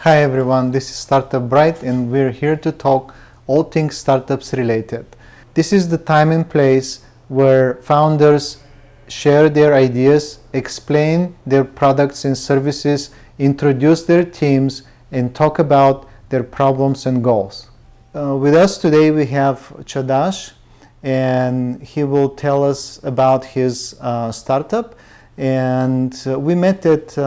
Hi everyone, this is Startup Bright and we're here to talk all things startups related. This is the time and place where founders share their ideas, explain their products and services, introduce their teams, and talk about their problems and goals. With us today we have Cagdas, and he will tell us about his startup. And we met at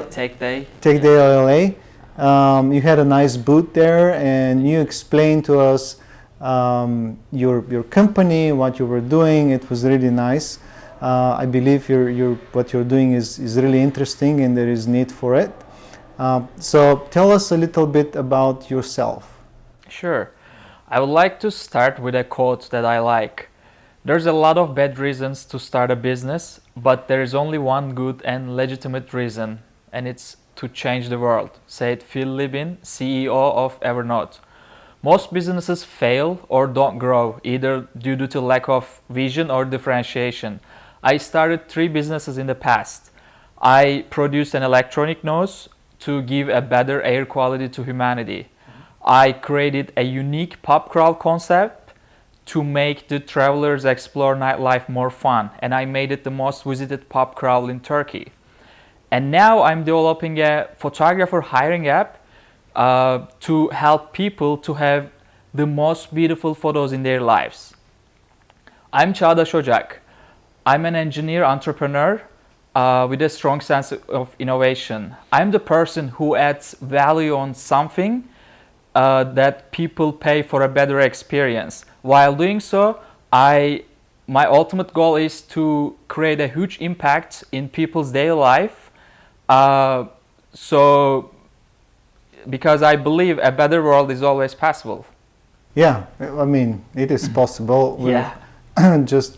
Tech Day. Tech Day LA. You had a nice booth there, and you explained to us your company, what you were doing. It was really nice. I believe what you're doing is really interesting, and there is need for it. So tell us a little bit about yourself. Sure. I would like to start with a quote that I like. There's a lot of bad reasons to start a business, but there is only one good and legitimate reason, and it's to change the world, said Phil Libin, CEO of Evernote. Most businesses fail or don't grow, either due to lack of vision or differentiation. I started 3 businesses in the past. I produced an electronic nose to give a better air quality to humanity. I created a unique pub crawl concept to make the travelers explore nightlife more fun, and I made it the most visited pub crawl in Turkey. And now I'm developing a photographer hiring app to help people to have the most beautiful photos in their lives. I'm Cagdas Ocak. I'm an engineer entrepreneur with a strong sense of innovation. I'm the person who adds value on something that people pay for a better experience. While doing so, my ultimate goal is to create a huge impact in people's daily life. Because I believe a better world is always possible. Yeah, I mean, it is possible. Yeah.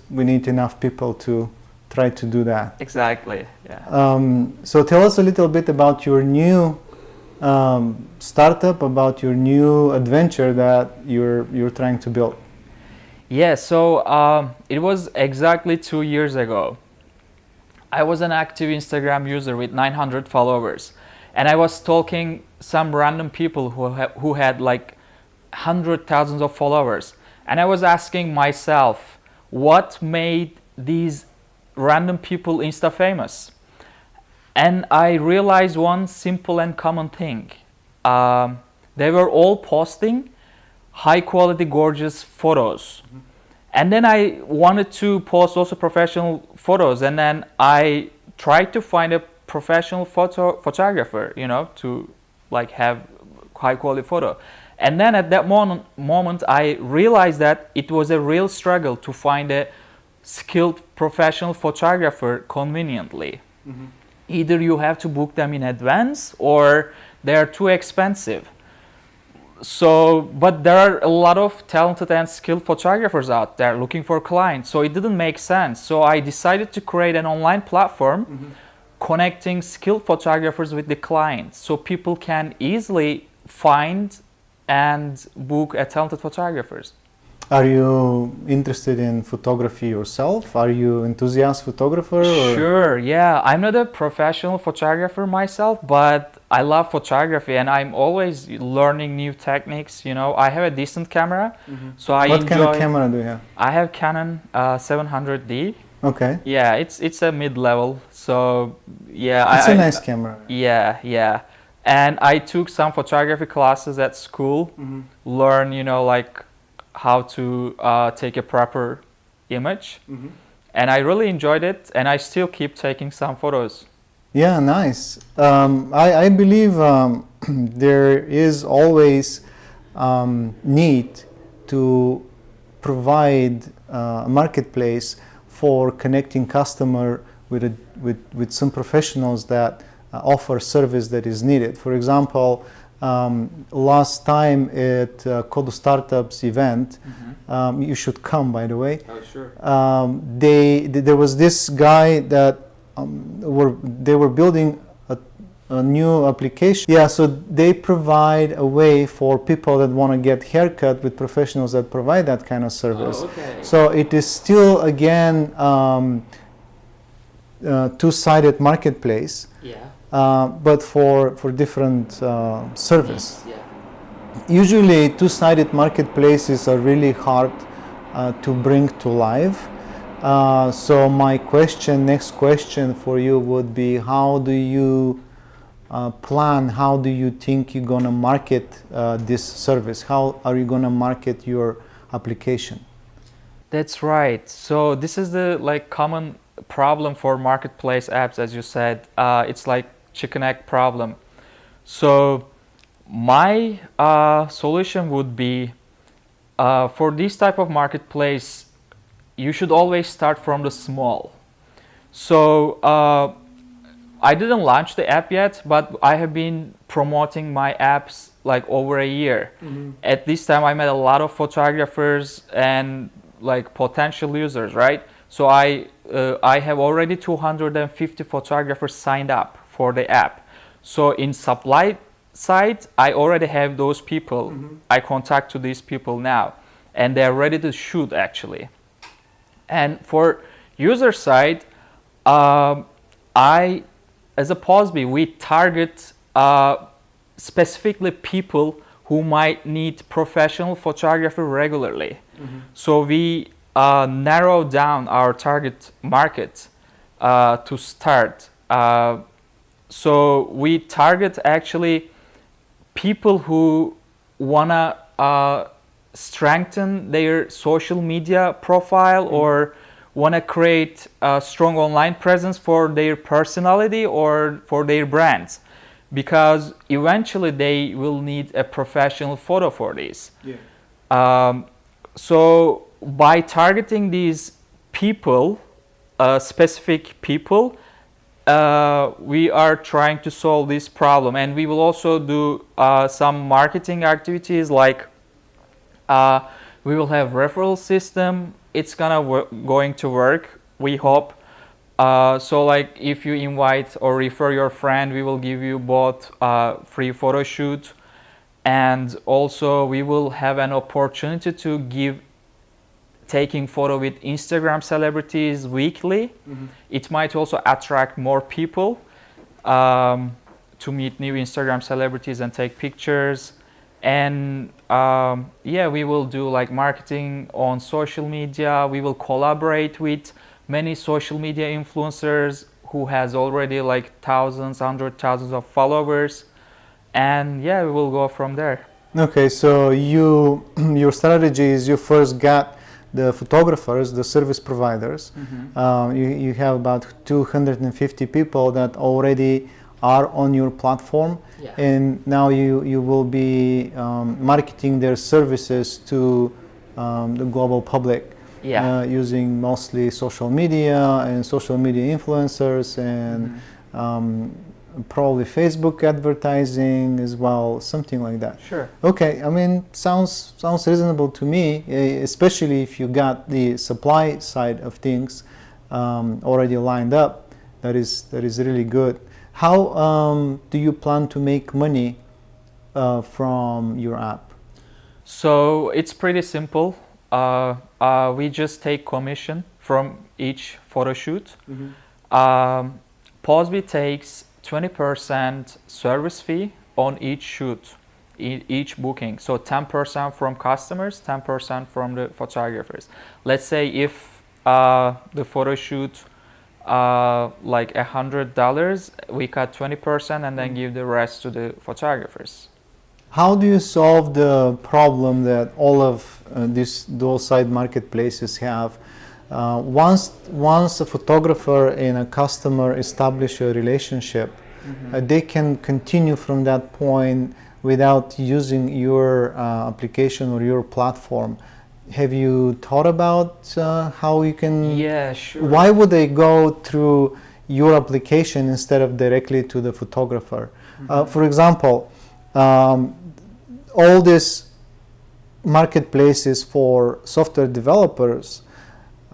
We need enough people to try to do that. Exactly. Yeah. So tell us a little bit about your new startup, about your new adventure that you're trying to build. Yeah, so it was exactly 2 years ago. I was an active Instagram user with 900 followers, and I was stalking some random people who had like 100,000 of followers, and I was asking myself, what made these random people Insta famous? And I realized one simple and common thing. They were all posting high quality, gorgeous photos. Mm-hmm. And then I wanted to post also professional photos. And then I tried to find a professional photographer, to like have high quality photo. And then at that moment, I realized that it was a real struggle to find a skilled professional photographer conveniently. Mm-hmm. Either you have to book them in advance or they are too expensive. But there are a lot of talented and skilled photographers out there looking for clients, so it didn't make sense. So I decided to create an online platform connecting skilled photographers with the clients, so people can easily find and book a talented photographers. Are you interested in photography yourself? Are you enthusiast photographer? Or? Sure, yeah. I'm not a professional photographer myself, but I love photography and I'm always learning new techniques. I have a decent camera, so I What kind of camera do you have? I have Canon 700D. Okay. Yeah, it's a mid-level, so yeah. It's a nice camera. Yeah. And I took some photography classes at school, learn, like how to take a proper image, and I really enjoyed it, and I still keep taking some photos. Yeah, nice. I believe there is always need to provide a marketplace for connecting customer with some professionals that offer service that is needed. For example, last time at Cagdas Startups event, you should come, by the way. Oh, sure. There was this guy that they were building a new application. Yeah, so they provide a way for people that want to get haircut with professionals that provide that kind of service. Oh, okay. So it is still again two-sided marketplace. Yeah. but for different service. Yeah. Usually two-sided marketplaces are really hard to bring to life. So my next question for you would be, how do you plan, how do you think you're gonna market this service? How are you gonna market your application? That's right. So this is the common problem for marketplace apps, as you said. It's like chicken egg problem. So my solution would be, for this type of marketplace, you should always start from the small. So I didn't launch the app yet, but I have been promoting my apps like over a year. At this time, I met a lot of photographers and potential users, right? So I have already 250 photographers signed up for the app. So in supply side, I already have those people. I contact to these people now, and they are ready to shoot actually. And for user side, as a Pozbee, we target specifically people who might need professional photography regularly. So we narrow down our target market to start. So we target actually people who wanna strengthen their social media profile or want to create a strong online presence for their personality or for their brands, because eventually they will need a professional photo for this. So by targeting these people, specific people, we are trying to solve this problem. And we will also do some marketing activities, like we will have referral system. It's going to work, we hope. So if you invite or refer your friend, we will give you both free photo shoot, and also we will have an opportunity to taking photo with Instagram celebrities weekly. It might also attract more people to meet new Instagram celebrities and take pictures. And we will do marketing on social media. We will collaborate with many social media influencers who has already hundreds of followers, and we will go from there. Okay, so your strategy is you first got the photographers, the service providers. You have about 250 people that already are on your platform, and now you will be marketing their services to the global public, using mostly social media and social media influencers and probably Facebook advertising as well, something like that. Sure. Okay, I mean, sounds reasonable to me, especially if you got the supply side of things already lined up. That is really good. How do you plan to make money from your app? So it's pretty simple. We just take commission from each photo shoot. Pozbee takes 20% service fee on each shoot, each booking. So 10% from customers, 10% from the photographers. Let's say if the photo shoot $100, we cut 20% and then give the rest to the photographers. How do you solve the problem that all of these dual-side marketplaces have? Once a photographer and a customer establish a relationship, they can continue from that point without using your application or your platform. Have you thought about how you can? Yeah, sure. Why would they go through your application instead of directly to the photographer? For example, all these marketplaces for software developers,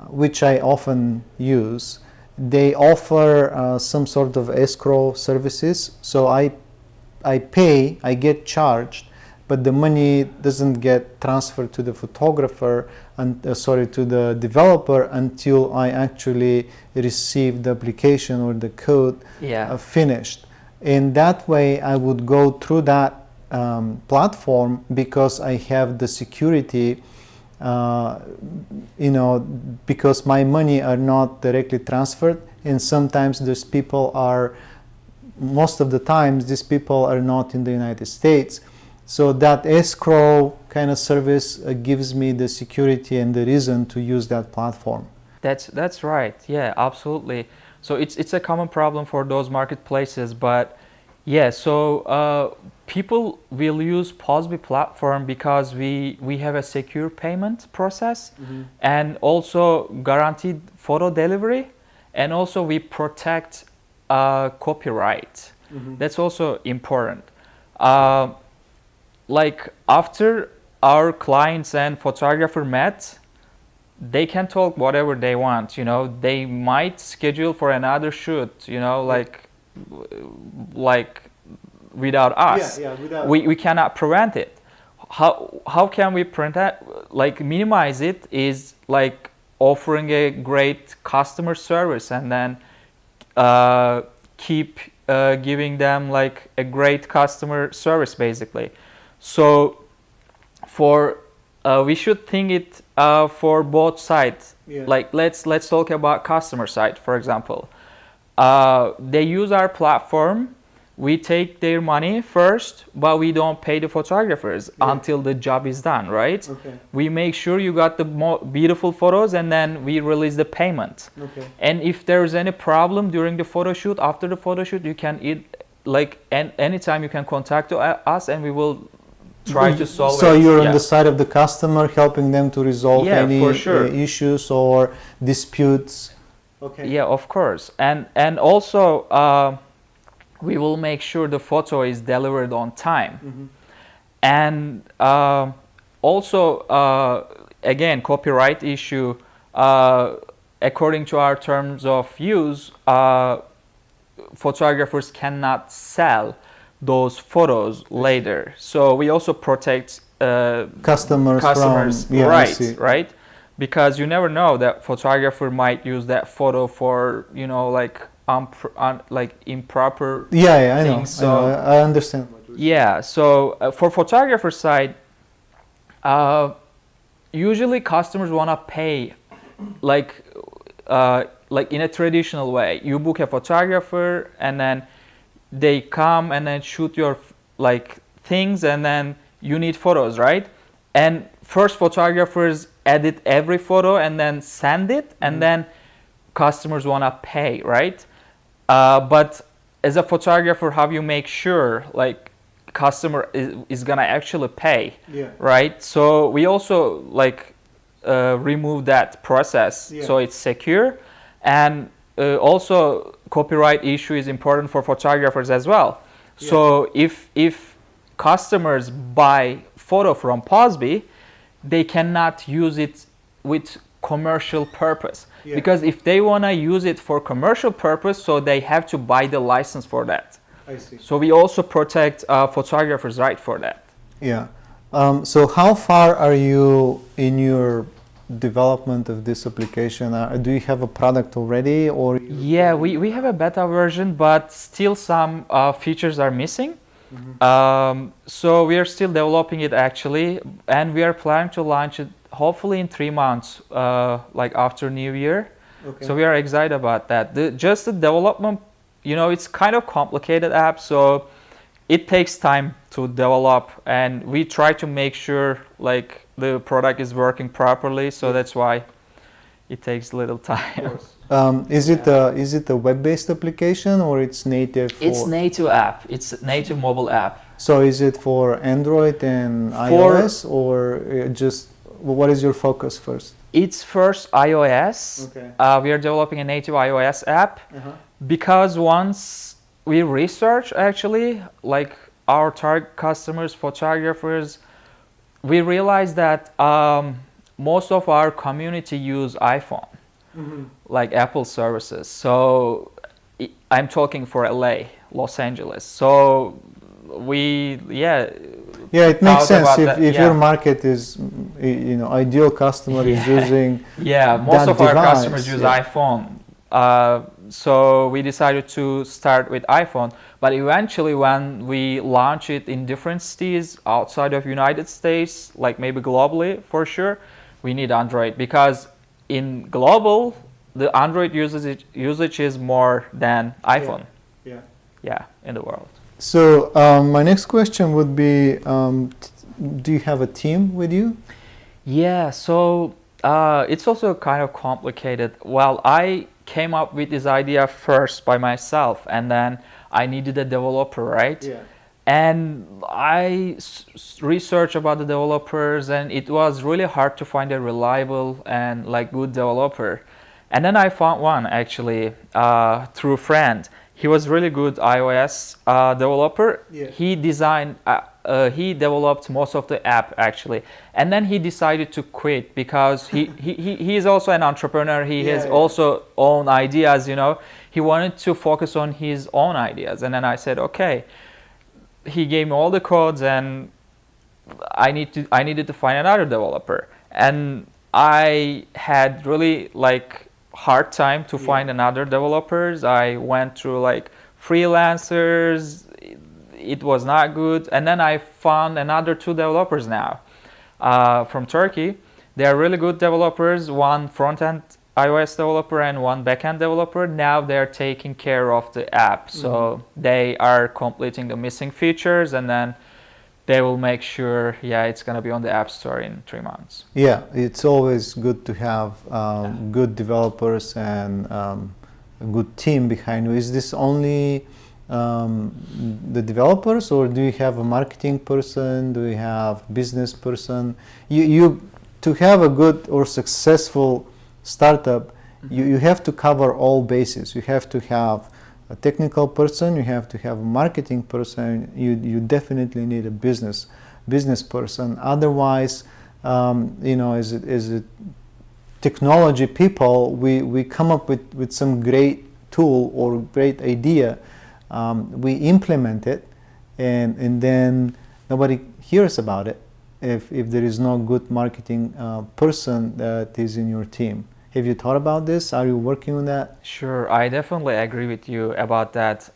which I often use, they offer some sort of escrow services. So I pay, I get charged, but the money doesn't get transferred to the photographer and to the developer until I actually receive the application or the code finished. In that way, I would go through that platform because I have the security, because my money are not directly transferred, and sometimes most of the times these people are not in the United States. So that escrow kind of service gives me the security and the reason to use that platform. That's right. Yeah, absolutely. So it's a common problem for those marketplaces, but yeah. So people will use Pozbee platform because we have a secure payment process, and also guaranteed photo delivery, and also we protect copyright. That's also important. Like after our clients and photographer met, they can talk whatever they want, they might schedule for another shoot, like without us. We cannot prevent it. How can we prevent that? Like minimize it is like offering a great customer service, and then keep giving them like a great customer service basically. So we should think it for both sides. Like let's talk about customer side, for example. They use our platform. We take their money first, but we don't pay the photographers until the job is done, right? We make sure you got the beautiful photos, and then we release the payment. And if there's any problem during the photo shoot, after the photo shoot, you can anytime you can contact us, and we will try to solve it. So you're on the side of the customer, helping them to resolve any issues or disputes. Yeah, of course. And also we will make sure the photo is delivered on time. And also again, copyright issue, according to our terms of use, photographers cannot sell those photos later. So we also protect customers from, right? Because you never know, that photographer might use that photo for like improper I know. things. So I understand. So for photographer side, usually customers want to pay like in a traditional way. You book a photographer, and then they come and then shoot your like things, and then you need photos, right? And first photographers edit every photo and then send it, and then customers want to pay, right? But as a photographer, how you make sure like customer is gonna actually pay, right? So we also like remove that process, so it's secure. And also copyright issue is important for photographers as well. So if customers buy photo from Pozbee, they cannot use it with commercial purpose, because if they want to use it for commercial purpose, so they have to buy the license for that. I see. So we also protect photographers' right for that. So how far are you in your development of this application? Do you have a product already, or? We have a beta version, but still some features are missing. So we are still developing it actually, and we are planning to launch it hopefully in 3 months, like after New Year. So we are excited about that. Just the development, it's kind of complicated app, so it takes time to develop, and we try to make sure like the product is working properly. So that's why it takes a little time. Is it a web-based application, or it's native? It's native app. It's a native mobile app. So is it for Android and iOS, or just what is your focus first? It's first iOS. We are developing a native iOS app because once we research actually like our target customers, photographers, we realized that most of our community use iPhone, like Apple services. So I'm talking for LA, Los Angeles. So it makes sense if your market is, ideal customer is using most of our device. customers use iPhone. so we decided to start with iPhone. But eventually, when we launch it in different cities outside of United States, like maybe globally for sure, we need Android, because in global the Android usage is more than iPhone. Yeah. Yeah, in the world. So my next question would be, do you have a team with you? Yeah, so it's also kind of complicated. Well, I came up with this idea first by myself, and then I needed a developer, right? Yeah. And I researched about the developers, and it was really hard to find a reliable and like good developer. And then I found one actually through a friend. He was really good iOS developer. Yeah. He developed most of the app actually, and then he decided to quit because he is also an entrepreneur. He has also own ideas, you know. He wanted to focus on his own ideas, and then I said, okay. He gave me all the codes, and I needed to find another developer, and I had really like hard time to find another developers. I went through like freelancers. It was not good, and then I found another two developers now from Turkey. They are really good developers, one front-end iOS developer and one backend developer. Now they're taking care of the app, so they are completing the missing features, and then they will make sure it's going to be on the App Store in 3 months. Yeah, it's always good to have good developers and a good team behind you. Is this only the developers, or do you have a marketing person? Do you have business person? You to have a good or successful startup, you have to cover all bases. You have to have a technical person, you have to have a marketing person, you definitely need a business person. Otherwise, as a technology people, we come up with some great tool or great idea, we implement it, and then nobody hears about it if there is no good marketing person that is in your team. Have you thought about this? Are you working on that? Sure, I definitely agree with you about that.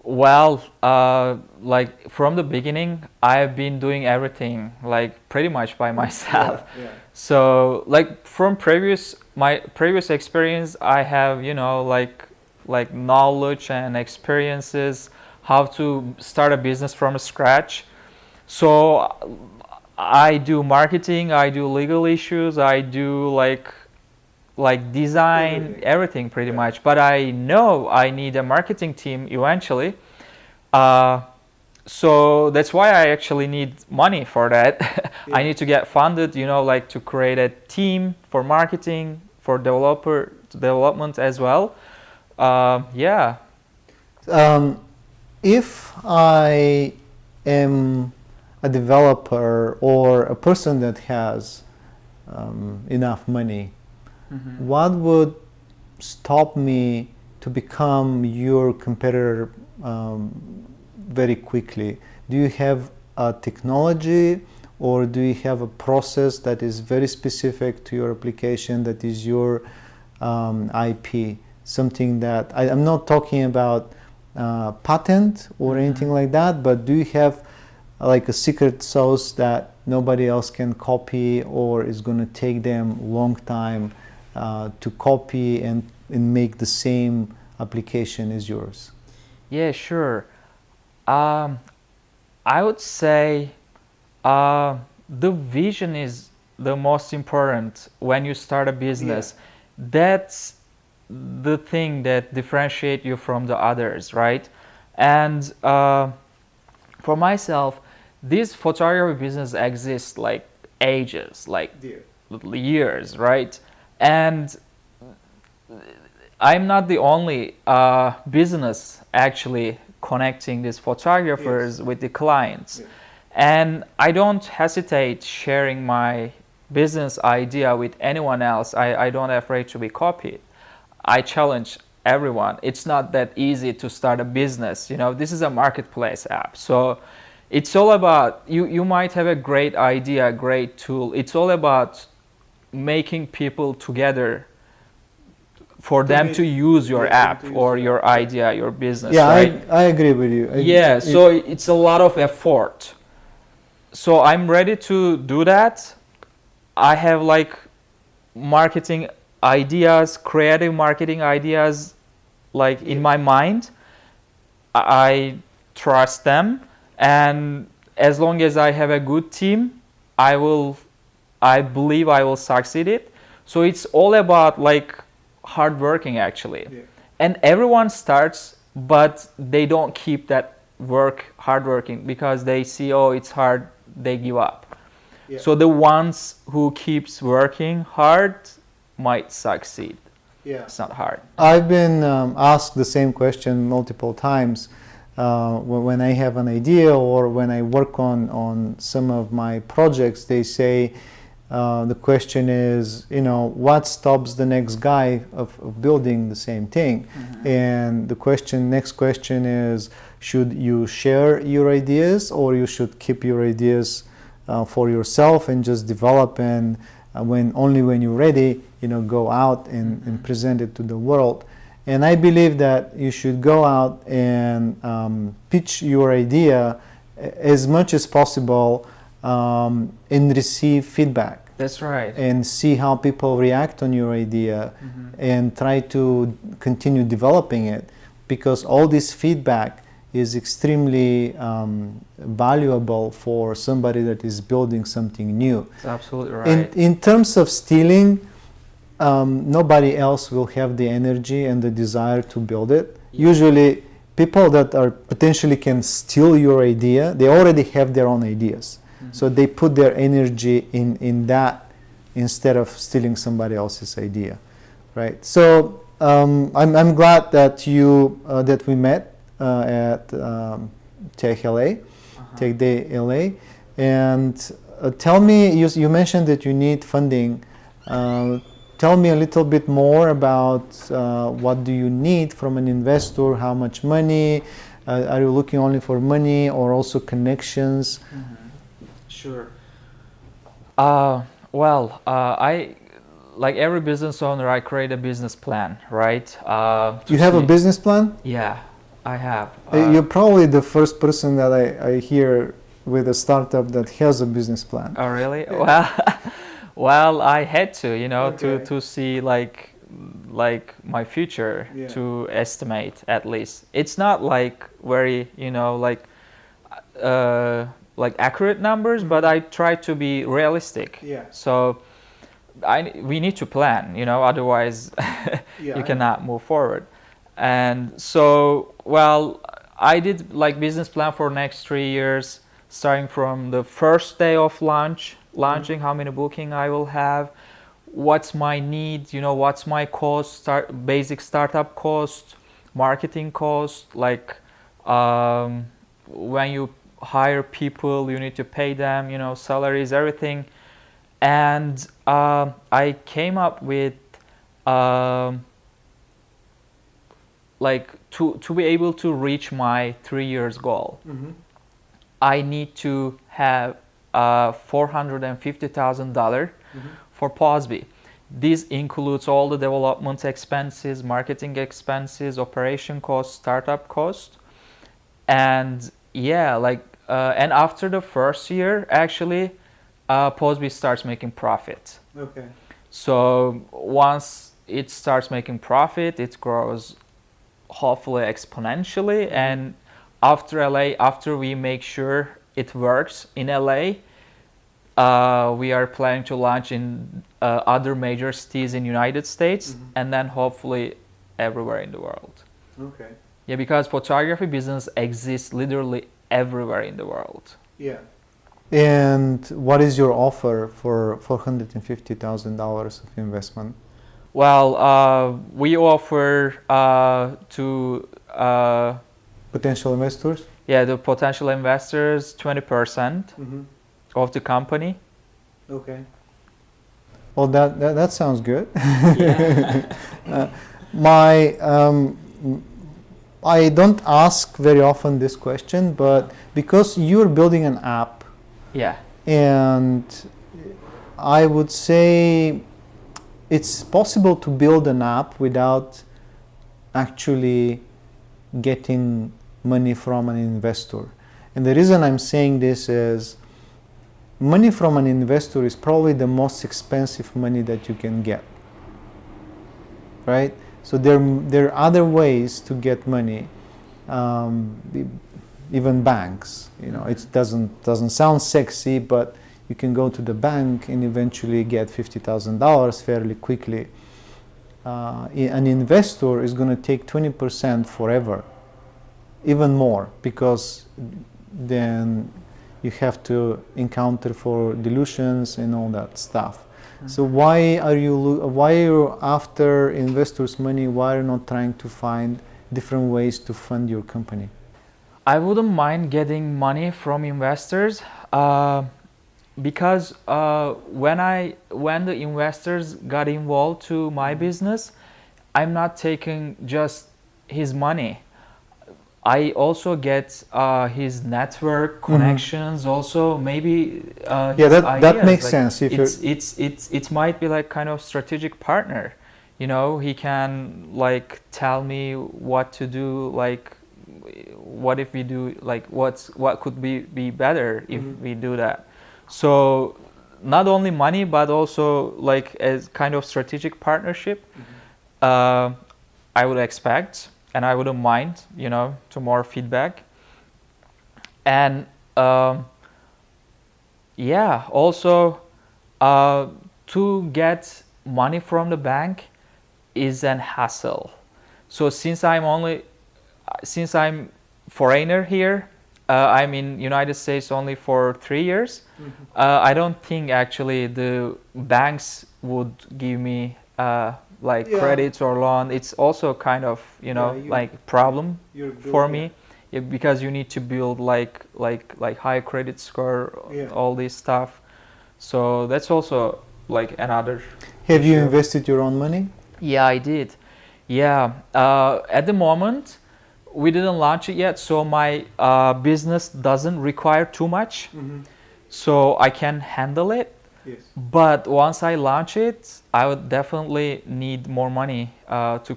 Like from the beginning, I've been doing everything like pretty much by myself. Yeah. So like from my previous experience, I have like knowledge and experiences how to start a business from scratch. So I do marketing, I do legal issues, I do like design, everything pretty much. But I know I need a marketing team eventually. So that's why I actually need money for that. I need to get funded, like to create a team for marketing, for development as well. If I am a developer or a person that has enough money, what would stop me to become your competitor very quickly? Do you have a technology, or do you have a process that is very specific to your application, that is your IP? Something that I'm not talking about patent or anything like that, but do you have like a secret sauce that nobody else can copy, or is going to take them a long time to copy and make the same application as yours? Yeah, sure. I would say the vision is the most important when you start a business. That's the thing that differentiates you from the others, right? And for myself, this photography business exists like ages, like years, right? And I'm not the only business actually connecting these photographers with the clients. And I don't hesitate sharing my business idea with anyone else. I don't afraid to be copied. I challenge everyone. It's not that easy to start a business. This is a marketplace app. So it's all about, you might have a great idea, a great tool. It's all about making people together for them to use your app or your idea, your business, yeah, right? I agree with you. So it's a lot of effort. So I'm ready to do that. I have like marketing ideas, creative marketing ideas, like in my mind. I trust them, and as long as I have a good team, I believe I will succeed it. So it's all about like hard working actually. And everyone starts, but they don't keep that hard working, because they see, oh, it's hard, they give up. So the ones who keeps working hard might succeed. It's not hard. I've been asked the same question multiple times when I have an idea or when I work on some of my projects. They say the question is, what stops the next guy of building the same thing? And the next question is, should you share your ideas, or you should keep your ideas for yourself and just develop, and only when you're ready, go out and present it to the world. And I believe that you should go out and pitch your idea as much as possible and receive feedback. That's right. And see how people react on your idea and try to continue developing it, because all this feedback is extremely valuable for somebody that is building something new. That's absolutely right. In terms of stealing, nobody else will have the energy and the desire to build it. Usually people that are potentially can steal your idea, they already have their own ideas. So they put their energy in that instead of stealing somebody else's idea, right? So I'm glad that that we met at Tech LA, Tech Day LA, and tell me, you mentioned that you need funding. Tell me a little bit more about what do you need from an investor, how much money, are you looking only for money or also connections? Sure. I, like every business owner, I create a business plan, right? You have a business plan? Yeah, I have. You're probably the first person that I hear with a startup that has a business plan. Oh, really? Well, I had to, to see like my future, to estimate at least. It's not like very, like accurate numbers, but I try to be realistic. So we need to plan, otherwise you cannot move forward. And so, I did like business plan for next 3 years, starting from the first day of launching, how many booking I will have, what's my need, what's my cost, basic startup cost, marketing cost, like when you hire people, you need to pay them, salaries, everything. And I came up with like to be able to reach my 3 years goal, I need to have $450,000 for Pozbee. This includes all the development expenses, marketing expenses, operation costs, startup costs, and and after the first year, actually, Pozbee starts making profit. Okay. So once it starts making profit, it grows hopefully exponentially. And after we make sure it works in LA, we are planning to launch in other major cities in United States, and then hopefully everywhere in the world. Okay. Yeah, because photography business exists literally everywhere in the world. Yeah. And what is your offer for $450,000 of investment? Well, we offer to potential investors? Yeah, the potential investors 20% of the company. Okay. Well, that sounds good. Yeah. I don't ask very often this question, but because you're building an app, yeah, and I would say it's possible to build an app without actually getting money from an investor. And the reason I'm saying this is money from an investor is probably the most expensive money that you can get, right? So there are other ways to get money, even banks. You know, it doesn't sound sexy, but you can go to the bank and eventually get $50,000 fairly quickly. An investor is going to take 20% forever, even more, because then you have to encounter for dilutions and all that stuff. So why are you after investors' money? Why are you not trying to find different ways to fund your company? I wouldn't mind getting money from investors, because when the investors got involved to my business, I'm not taking just his money. I also get his network connections. Also, maybe his that ideas. makes like, sense. If it might be like kind of strategic partner. You know, he can like tell me what to do. Like, what if we do? Like, what could be better if we do that? So, not only money, but also like as kind of strategic partnership. I would expect. And I wouldn't mind, you know, to more feedback. And yeah, also to get money from the bank is an hassle. So since I'm foreigner here, I'm in United States only for 3 years. I don't think actually the banks would give me credits or loan. It's also kind of like problem for me, because you need to build like high credit score, all this stuff. So that's also like another have you issue. invested your own money? Yeah, I did. Yeah, at the moment we didn't launch it yet, so my business doesn't require too much, so I can handle it. Yes. But once I launch it, I would definitely need more money to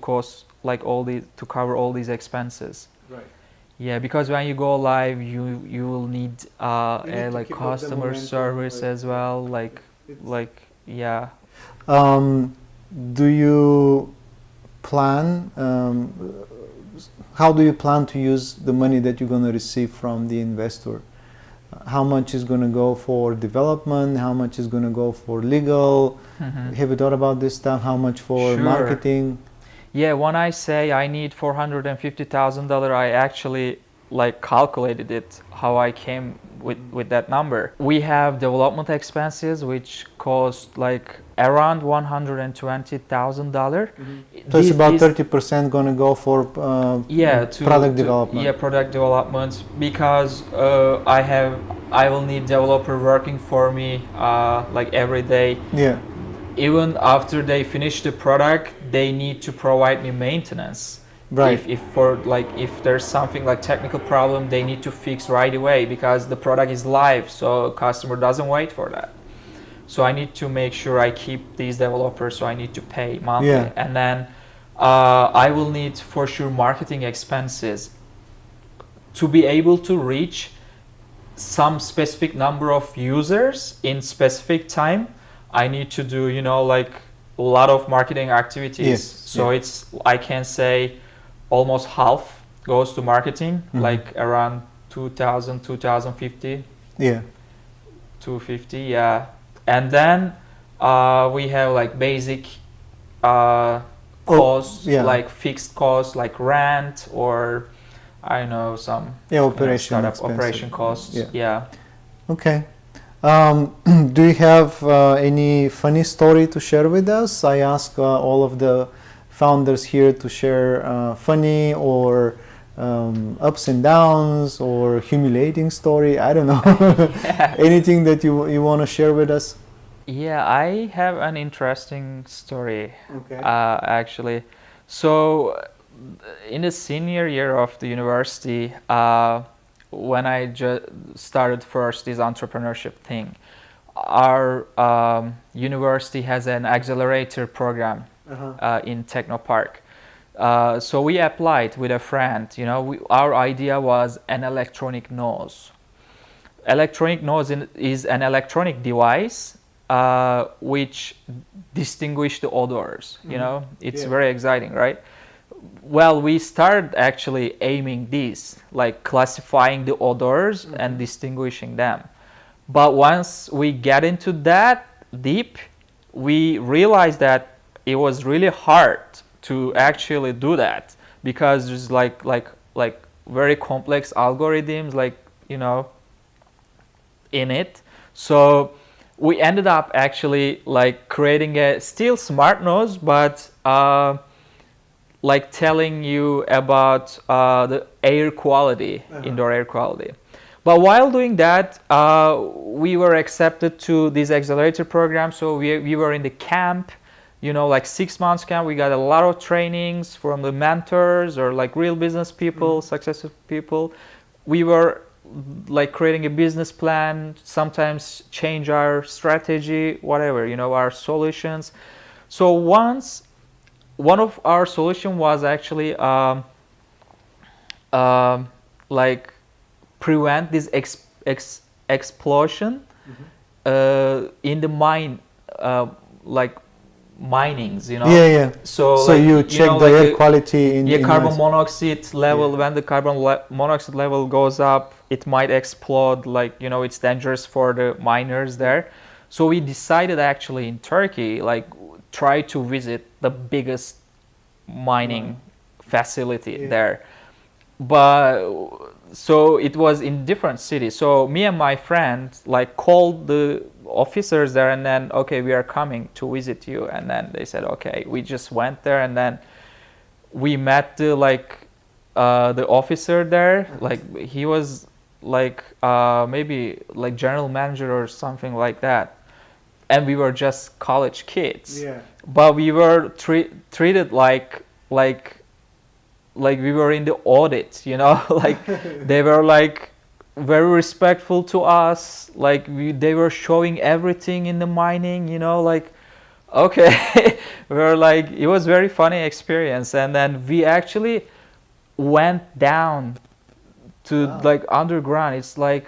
cover all these expenses. Right. Yeah, because when you go live, you will need to keep up the customer momentum, service as well. Yeah. Do you plan? How do you plan to use the money that you're going to receive from the investor? How much is going to go for development? How much is going to go for legal? Have you thought about this stuff? How much for marketing? Yeah, when I say I need $450,000, I actually like calculated it, how I came with that number. We have development expenses which cost like around $120,000. So it's about 30% going to go for product development. Yeah, product development, because I will need developer working for me like every day. Yeah. Even after they finish the product, they need to provide me maintenance. Right. If there's something like technical problem, they need to fix right away, because the product is live, so customer doesn't wait for that. So I need to make sure I keep these developers, so I need to pay monthly. Yeah. And then I will need for sure marketing expenses to be able to reach some specific number of users in specific time. I need to do like a lot of marketing activities. Yes. So it's, I can say, almost half goes to marketing, like around 2,050. Yeah. 250, yeah. And then we have like basic costs, like fixed costs, like rent, or I don't know, some operation costs. Yeah. Okay. Do you have any funny story to share with us? I ask all of the founders here to share funny or ups and downs or humiliating story. I don't know. Anything that you want to share with us? Yeah, I have an interesting story. Okay. Actually. So in the senior year of the university, when I just started first this entrepreneurship thing, our university has an accelerator program in Technopark. So we applied with a friend. You know, our idea was an electronic nose. Electronic nose is an electronic device which distinguish the odors. You know, it's very exciting, right? Well, we started actually aiming this, like classifying the odors and distinguishing them. But once we get into that deep, we realized that it was really hard to actually do that, because there's like very complex algorithms, like, you know, in it. So we ended up actually like creating a still smart nose, but like telling you about the air quality, indoor air quality. But while doing that, we were accepted to this accelerator program. So we were in the camp, you know, like 6 months camp. We got a lot of trainings from the mentors or like real business people, successful people. We were like creating a business plan, sometimes change our strategy, whatever, you know, our solutions. So once, one of our solution was actually like prevent this explosion in the mine, like minings, you know. So like, you check know, the like air quality in carbon monoxide level. When the carbon monoxide level goes up, it might explode, like, you know, it's dangerous for the miners there. So we decided actually in Turkey, like, try to visit the biggest mining facility there. But so it was in different cities. So me and my friend like called the officers there, and then, okay, we are coming to visit you. And then they said, okay. We just went there, and then we met the the officer there. Like, he was like maybe like general manager or something like that, and we were just college kids. But we were treated like we were in the audit, you know. Like, they were like very respectful to us. Like, they were showing everything in the mining, you know. Like, okay. We were like, it was very funny experience. And then we actually went down to like underground. It's like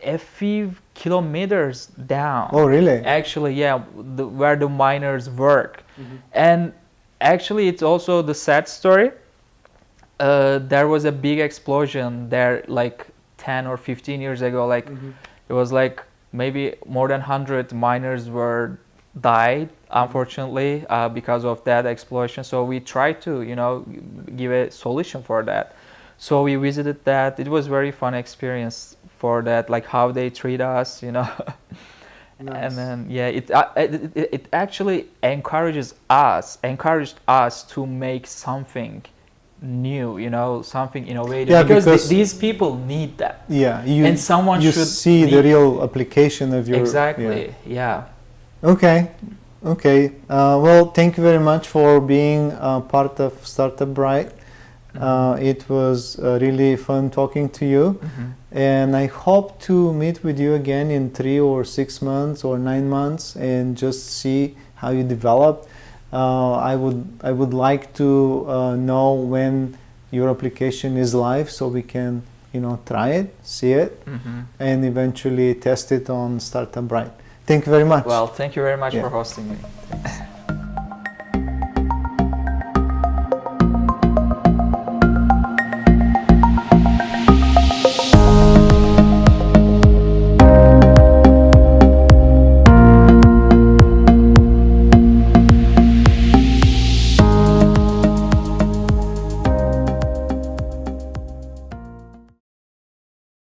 a few kilometers down. Oh, really? Actually, yeah, where the miners work. And actually, it's also the sad story. There was a big explosion there like 10 or 15 years ago. Like, it was like maybe more than 100 miners were died, unfortunately, because of that explosion. So we tried to, you know, give a solution for that. So we visited that. It was very fun experience for that, like how they treat us, you know. And then, yeah, it actually encouraged us to make something new, you know, something innovative. Yeah, because these people need that. Yeah, and someone you should see the real application of your Okay. Well, thank you very much for being part of Startup Bright. It was really fun talking to you, and I hope to meet with you again in 3 or 6 months or 9 months and just see how you developed. I would like to know when your application is live, so we can, you know, try it, see it, and eventually test it on Startup Bright. Thank you very much. Well, thank you very much for hosting me.